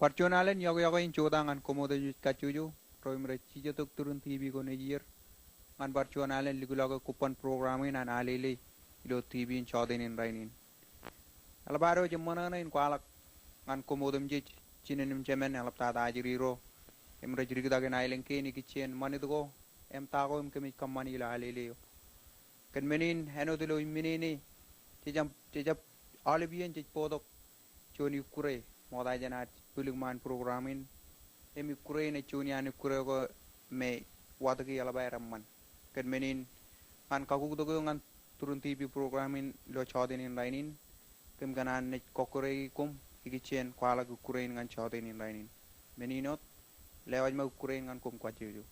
Fortunalen yogo in chodangan komodo kachuju roimre chijatok turun TV ko nejir man fortunalen ligulago kupon programin an alele ilo TV in chodin in rainin albaro jemana in kwalak man komodum jej chinin jemen alapta ajiriro emre jirigdagen ailenke ni kichen manidgo em tago em kemi kamani la alele ken menin henodilo minini chejap alibien jej podok choni kure moda janat puligman programin emi kure ne chuni ani kure go me wadagi ala bayramman ken menin an kagu dogo ngan turun TV programin lo chodin in rainin kem ganan ne kokore kum igichen kwala gu kure ngan chodin in rainin meninot lewaj ma kure ngan kum kwacheju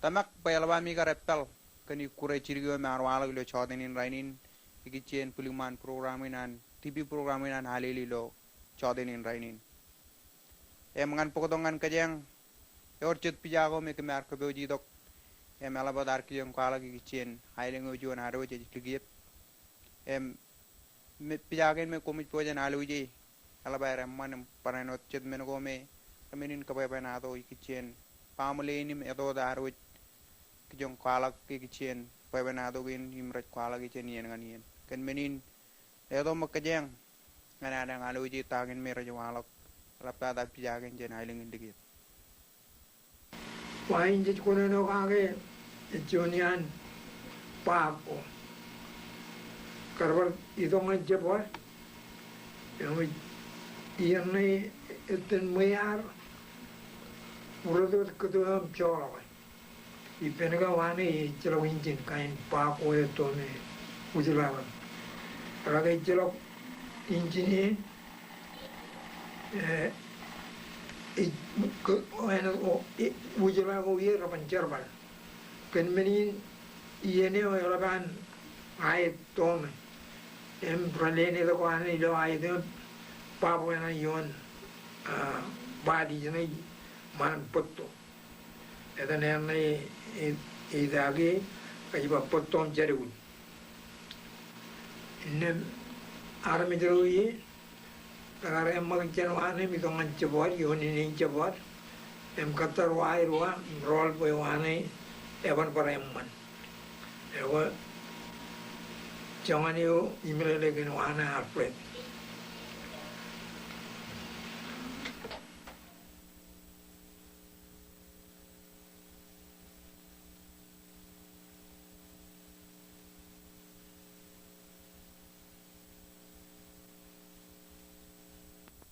tamak bayalwa mi garepel kani kure chirgyo me arwala lo chodenin rainin igichen puliman programinan TV programinan halili lo chodenin rainin mangan pokodongan kajang yorchit pijago me kemar kabeji dok alabadar kiyong kwala gichen hailing ujuan haro je ligip me pijagen me komit pojan aluji alabayar man paranot chit men go me kamenin kabay banado ikichen pamulenim edo daro kijong kwala gichen pay banado gin himrat kwala gichen yen nganien kan menin edo makajang ngana aluji tagin me rajwalok lapada pijagen jen hailing indigit wain jit kono no kage junian papo karbar idong jebor yang ierne eten mayar urodot kudo chora ipenga wane chelo injin kain papo eto ne ujulawan raga chelo injin wujudlah kau rapan bal, kan menin iene orang ayat tom, peralene itu kau ane itu ayat itu, papo yang ion badi jenis man potto, itu nene itu lagi kajiba potton jauh, ini arah menjauh ini. Agar makin wane mitong anjabor, yoni anjabor, katar wae ruang roll boy wane, evan para emman. Ewa jangan yo email lagi wane Alfred.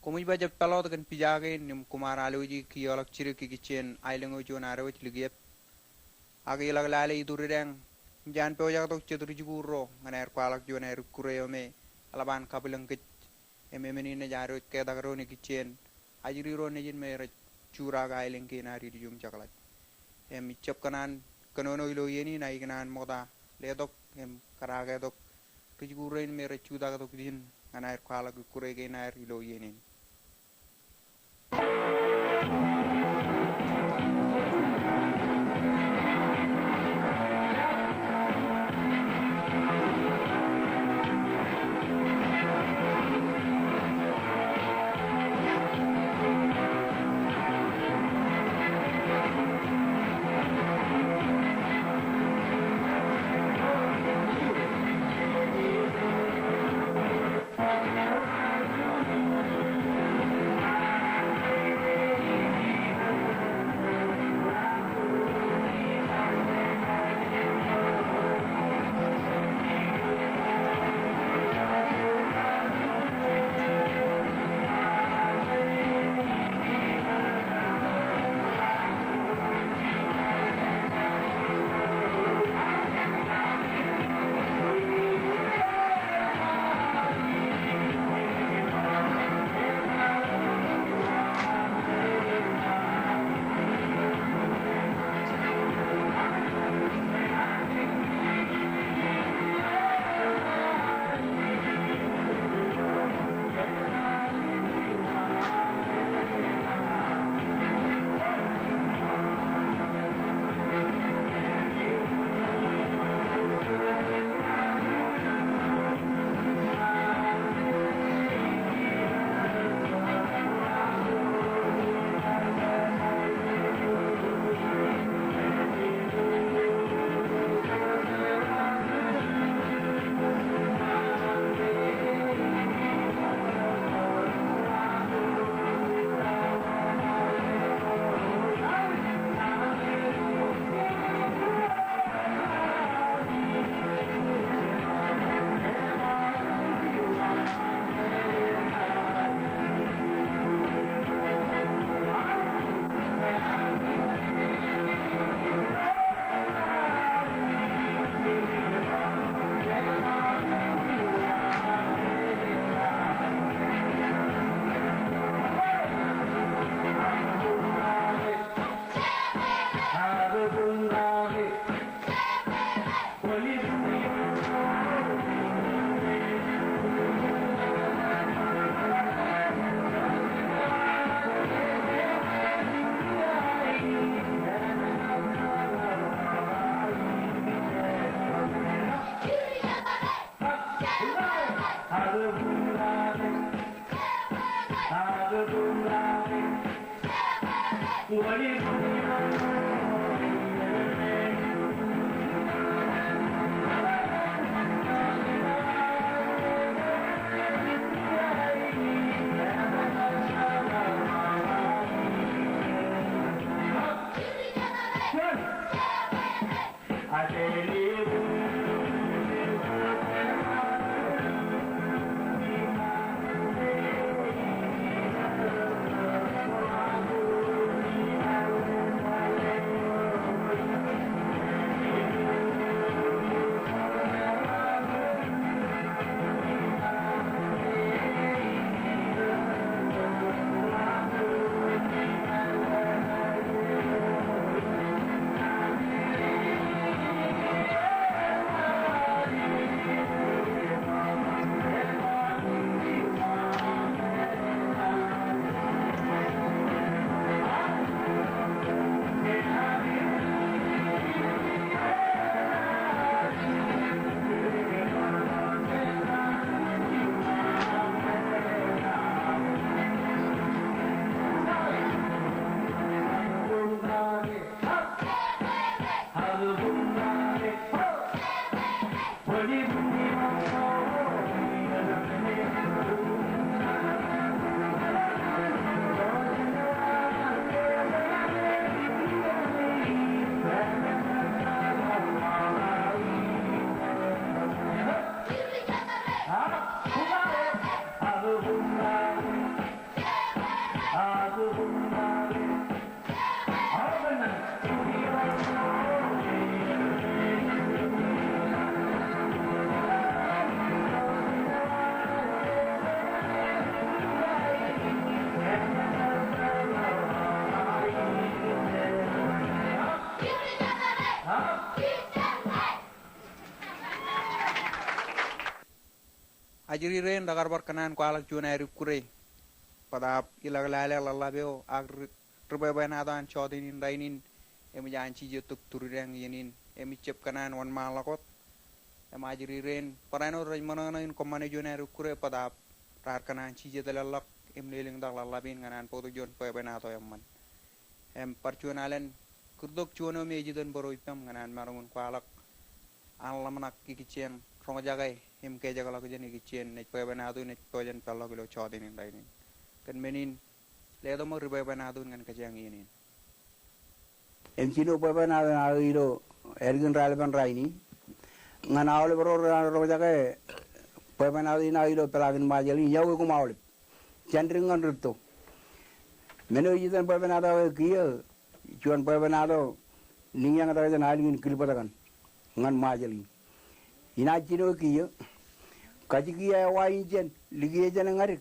Kumuj baja pelot kan pijage nim kumar aluji ki olak chiri ki kichen ailengo jo narawich ligep agi lag lale idureng jan pe ojak tok chedru juguro nganer kwalak jo ner kureyo me alaban kabilang kich ememeni ne jaro ke dagro ni kichen ajiri ro ne jin me chura ga ailen ki nari jum chaklat ichap kanan kanono ilo yeni na ignan moda ledok karage dok kijuguro in me chuda ga dok din nganer kwalak kurege nar ilo yenin Ajiri ren dagar berkenan kualak juna erip kure pada ilag lale lalla beo ag rubai bana dan chodinin rainin emi janci jetuk turang yenin emi cep kanan wan malakot em ajiri ren parano rajmana in komane juna erip kure pada rar kanan ci jetalak em leling dak lalla bin kanan podo jon pai bana to yamman em parchuanalen kurdok chuano me jidan boroy pam kanan marungun kualak alamanak kikicen ronga jagai him ke jaga lagu jeni kicien nek pai banadu nek tojan pello kilo chodin in rainin kan menin ledo mo ribai banadu ngan kajang ini em chino pai banadu na ilo ergin ral ban raini ngan awle bro ronga jaga pai banadu na ilo pelagin majali yaw ko mawle chandring ngan rutto meno yidan pai banadu kiyo chuan pai banadu ningyang ta jan halin kilpadagan ngan majali ina chino kiyo kajigiya wainjen ligiye jana ngarik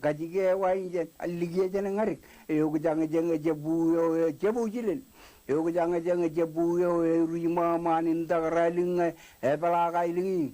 kajigiya wainjen ligiye jana ngarik yogu jange jange jebu yo jebu jilin yogu jange jange jebu yo rima manin dagaraling e balaga ilingi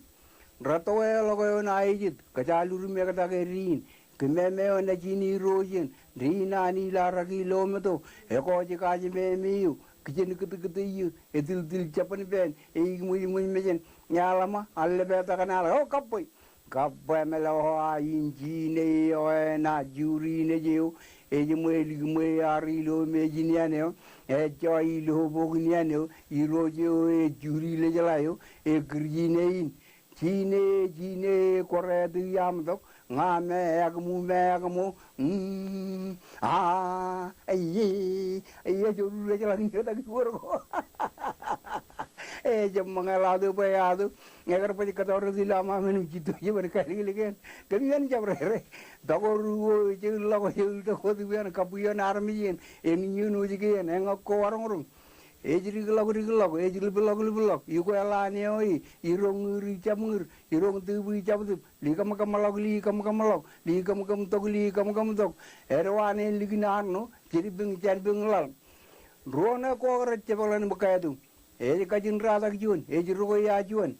rato e logo yo naijit kajaluru me kata kerin kimeme ona jini rojin rina ni laragi lometo e ko jikaji me miu kijen kitu yu etil til japan ben e muy mejen nyalama alle beta kanala o kapoy kappa melo injine o na juri ne jeu e jumwe ari lo me jiniane e joy lo bogniane iro jeu e juri le jalayo e grine jine kore du yam dok ngame agmu juru le jalan kita guru jam mengaladu payadu agar pasti kata orang di lama menu jitu je berkali lagi kalian jam rere dagoru je lagu je dagoru biar kapuyan armijen ini nyunu jigen engak ko orang ejri lagu yuko alane oi irong ri jamur irong tubu jamur likam tok erwane liginarno jadi beng lal rona ko recebalan bekadu kajin radak juan rugo ya juan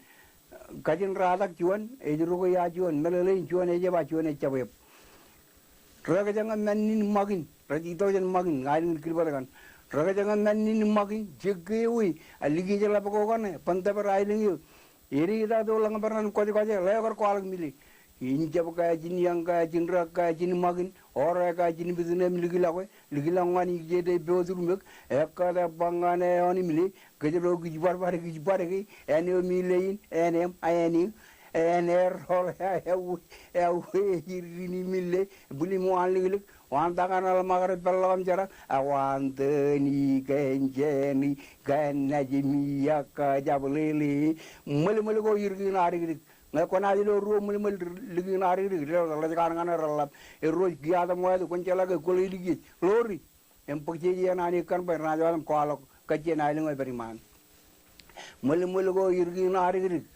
kajin radak juan rugo ya juan melelein juan ba juan cabep raga jangan manin magin rajito jan magin ngain kilbaragan raga jangan manin magin jegewi aligi jala pokokane panta berailing yu iri kita tu lang baran ko lebar ko alang mili inja ka jin yang ka jin rak ka jin magin ora ka jini bizinem ligila ngani jede beozurumek ekada bangane oni mili kejero gibar gi ene milein enem ayeni ener hol ya hirini mille buli mo anliglik wanda kanal magare pellam jara awanteni kenjeni ganajimi yakka jablili mul go yirgina arigrik na kona dilo ro mul ligina arigrik la kana ralap ero giada moedu konchela ke koligi lori empakje nani kan per na jalam kwalo kajje na ilingo beriman mul go yirgina arigrik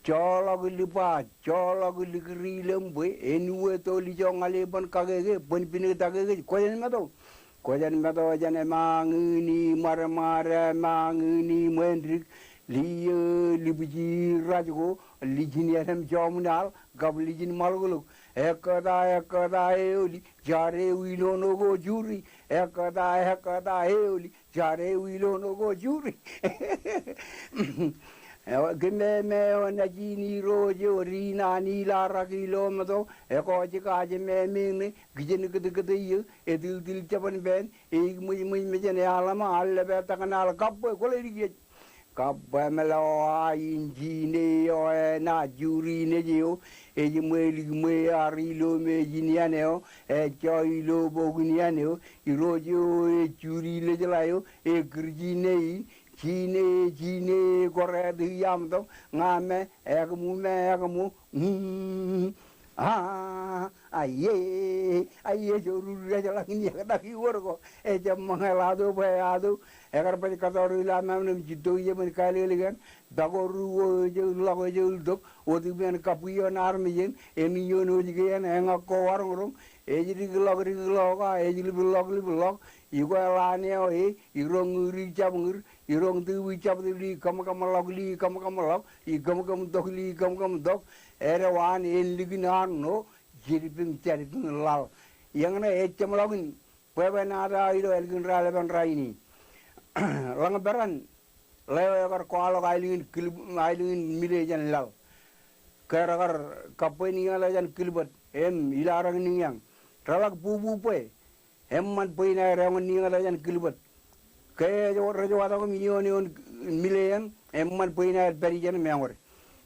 Cholog lipa, cholog ligri lembe, enue to lijong aleban kagege, pun pini kagege, koyan meto jane mangini marmara mangini mendrik, libiji rajugo, lijini adam jomunal, gab lijin malguluk, ekada eoli, jare wilo no go juri, ekada eoli, jare wilo no go juri. Gimbe me na jini roje orina ni la rakilo mato eko jika je me mini gijin gede yu edil chapan ben e mu jene alama alle be takanal kap ko le dige kap melo injine o na juri ne jio e me arilo me jinianeo e joilo bogunianeo i roje e juri le jelayo e grjine Jine gore di yam to ngame ekamu aye joru jala ni kata ki worgo e jam mangalado bayado egar pa katoru la mam jiddo ye men kale ligan dagoru je lago je dok odi ben kapuyo nar mijen eni yono jigen engako warngrum e jidi loga e jili blog igo laneo e irong jabngur irong tu wicap li kam log i kam dok ere wan en liginan no jiripin charipin lal yang na ecam login pebe nada ido elgin raleban raini lang beran lewe kar koalo ailin milejan lal kar kapeni ala jan kilbat em ilarang niyang tralak bubu pe emman poina rangon ni ala jan kilbat ke rajo wata ko milion milen emman poina berijan meangor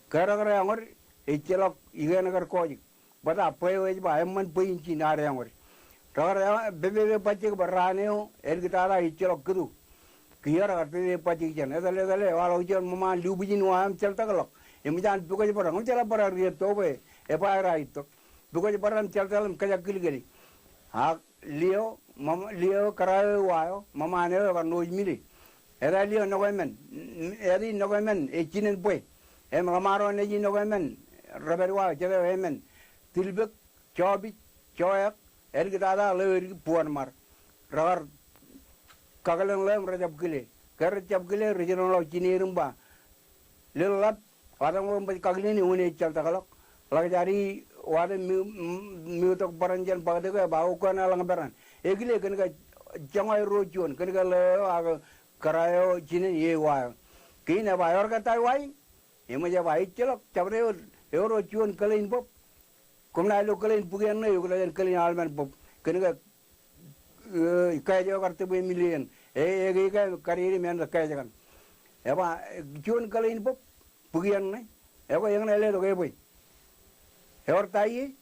kara angor echelok igen kar koji bada poe ba emman poin chi na angor kara bebe pache barraneo el gitara echelok kudu kiyara kar bebe pache jan edale walo jon mama lubijin wam chelta kalok emjan buko barang chala bara rieto be e pa raito buko barang chelta kaya kilgeli ha Leo, mama Leo karayo wayo, mama ane ka noy mili. Era Leo nogomen, eri nogomen echinen pue. Kamaro ne ji nogomen, Robert wa jere emen. Tilbek, chobi, choyak, el gitada le puan mar. Ragar kagalang lem rajab gile. Rajab gile regional lo chini rumba. Lelat, wadang rumba kagilini une chalta kalok. Lagajari wade miutok paranjan pagde ko bau ko na lang beran egile kan ka jangai rojon kan ka le aga karayo jine ye wa kina ba yor ka tai wai ema ja wai chelok chabre euro jon kalein pop kumna lo kalein pugen ne yo kalein kalein alman pop kan ka ka jo karte be million e ka kariri men ka jagan eba jon kalein pop pugen ne eba yang ne le do ke boy Eor tayi,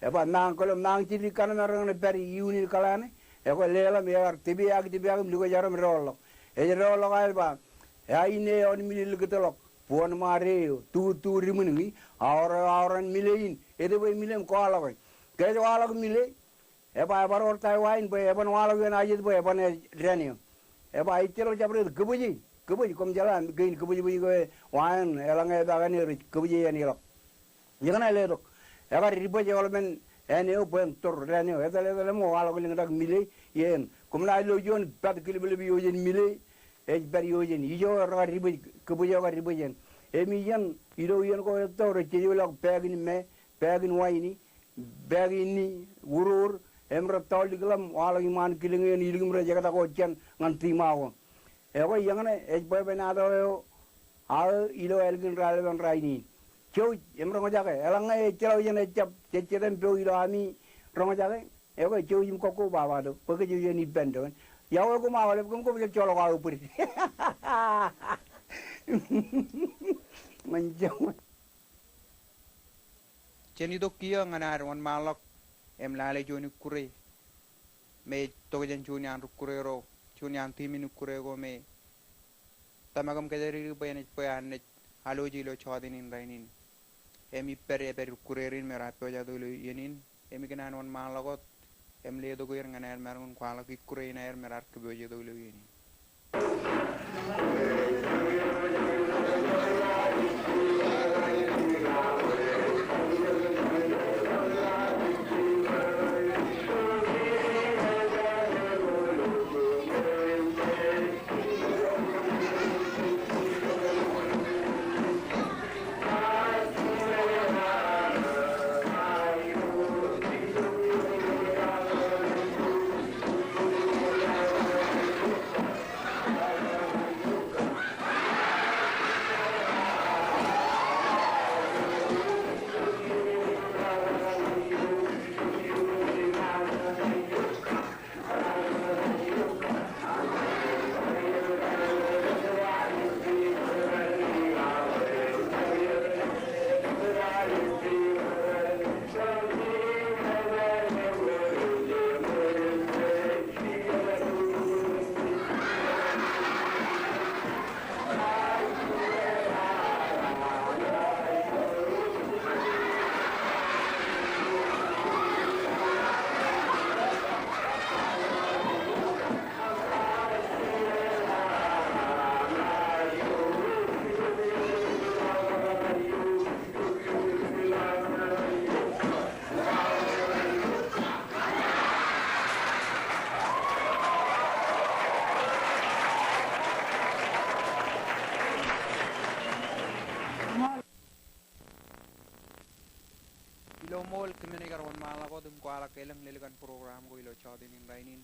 eba nang kolom nang cili kanan orang ne peri unil kalane, eko lela mear tibiak lugo jaram rollo. Rollo kaya ba, ine on milil getolok, puan mareo, tu rimungi, auran milein, boy milem koala koy. Kaya wala mile, eba or tayi wain boy, eba wala wen ajit boy, eba ne renio. Eba itelo jabre kebuji kom jalan, gain kebuji koy wain, elang bagani kebuji yani lok. Jangan ledok. Egar ribo jolmen ene open tor renio edale mo wala ko linga mile yen kumna lo jon pat kilibele bi yojen mile e ber yojen ijo ra ribo kebujo ga ribo yen e mi yen ido yen ko tor ci yo pegin waini begini urur emra tawliglam wala iman kilinga yen iligum jagata ko chen ngan timawo e ko yangane e boy na do al ido elgin raleban raini Chow, emrong jaga, elang ay chelaw yan ay chap, checheren pyo ilo ami rong jaga, e ko jo yim ko ko baba do ko jo ni bendo ya ko ma wala ko ko cholo ko puri manjau Cheni do kia nganar wan malak em lale joni kure me togen joni an kure ro joni an timin kure go me tamagam kadari bayane payan haloji lo chodin in rainin emi per kurerin mera peja do yenin emi kenan wan malagot em le do go yer nganar merun kwala ki kure na yer merar ke beje do yenin ilo mol kimene garwan mala ko dum ko ala kelang lelegan program ko ilo chodin in rainin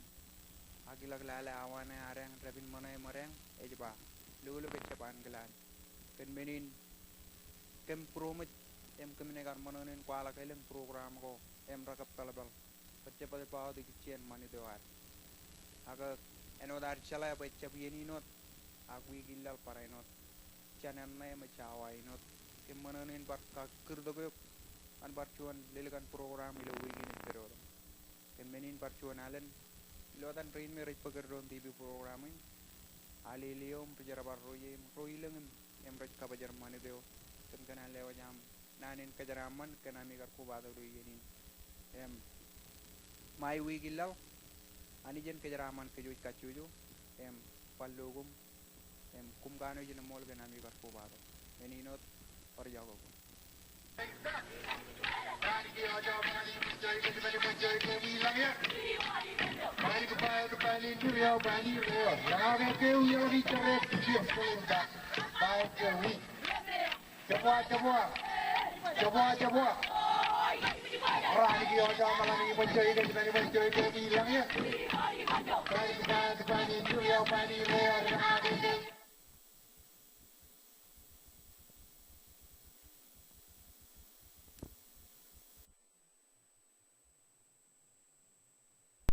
agilag lala awana areng rabin manay mareng ejba lulu bechapan gelan ken menin kem promit em kimene gar manonin ko ala kelang program ko em rakap talabal bacche pade paw de kichen mani dewar aga enodar chala bacche yeninot agui gillal parainot chanan nay machawainot kem manonin barka kirdogo an barcuan lelegan program ilo wigini pero ken menin barcuan alen ilo dan train me rich pagerdon tv programin ali liom pejara barroye roileng em rich ka bajar mane deo ken kana lewa jam nanin kajaraman kana mi gar ko bado yenin em mai wigilaw ani jen kajaraman ke joj kachujo em pallogum em kumgano jen mol gana mi gar ko bado meninot or jago Bye.